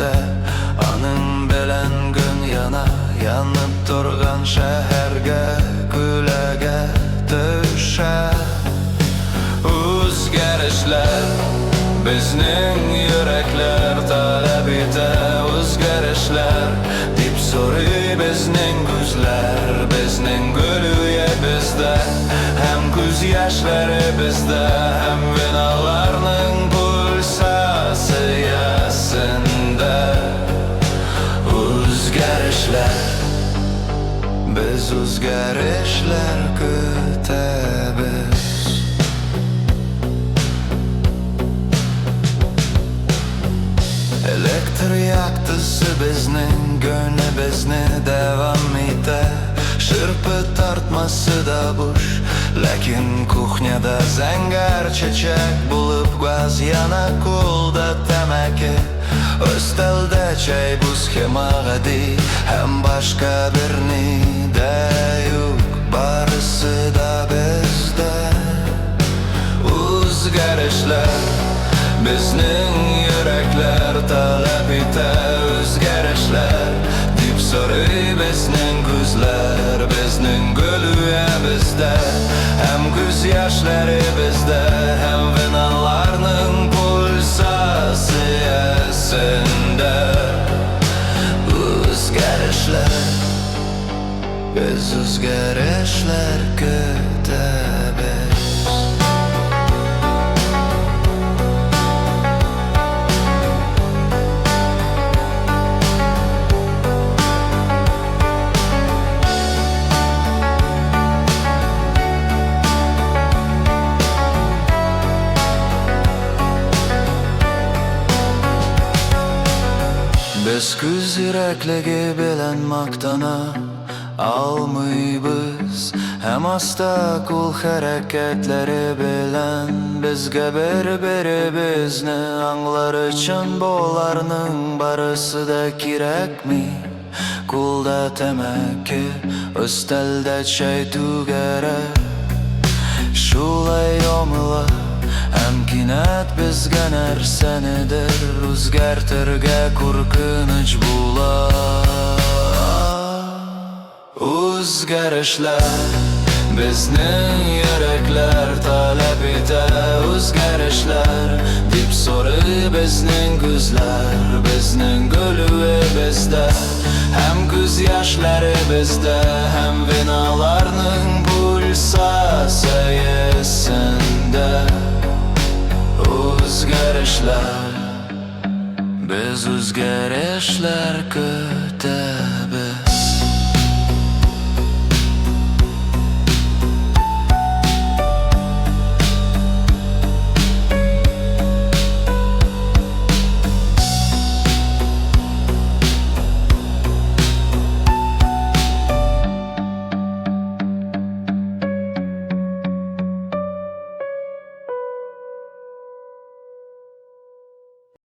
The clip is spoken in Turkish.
birlikte. Anın bilen gün yana, yanıp turgan şehirge, gülega düşe. O'zgarishlar bizning yuraklar talab ete, o'zgarishlar deb so'ray bizning ko'zlar. Bizning gulüye bizde, hem ko'z yoshlari bizde, hem binolarning pulsasi yasinde. O'zgarishlar, biz o'zgarishlar kutamiz. Elektr yaktisi bizning gönlimizni devam ete. Şırpı tartması da boş, lakin kuxnyada zangar çiçek bulup gaz yana, qo'lda tamaki. O'stalda çay buz hemag'adi, hem başka birni de yo'q, barisi da bizda. O'zgarishlar bizning yuraklar talab ete, o'zgarishlar deb so'ray bizning ko'zlar. Bizning gulüye bizde, hem ko'z yoshlari bizde, hem binolarning pulsasi yasinde. O'zgarishlar, biz o'zgarishlar kutamiz. Biz ko'z yurakligi bilan maqtana olmaymiz, hem asta qo'l harakatlari bilan bizga bir-birimizni anglar uchun bularning barisida kerakmi? Qo'lda tamaki, o'stalda chay tugara, shulay yomila Hamkinat bizga narsanidir o'zgartirga qo'rqinch bo'lar. O'zgarishlar bizning yuraklar talab ete, o'zgarishlar deb so'ray bizning ko'zlar. Bizning gulüye bizde, hem ko'z yoshlari bizde, hem binolarning pulsasi yasinde. O'zgarishlar, biz o'zgarishlar kutamiz.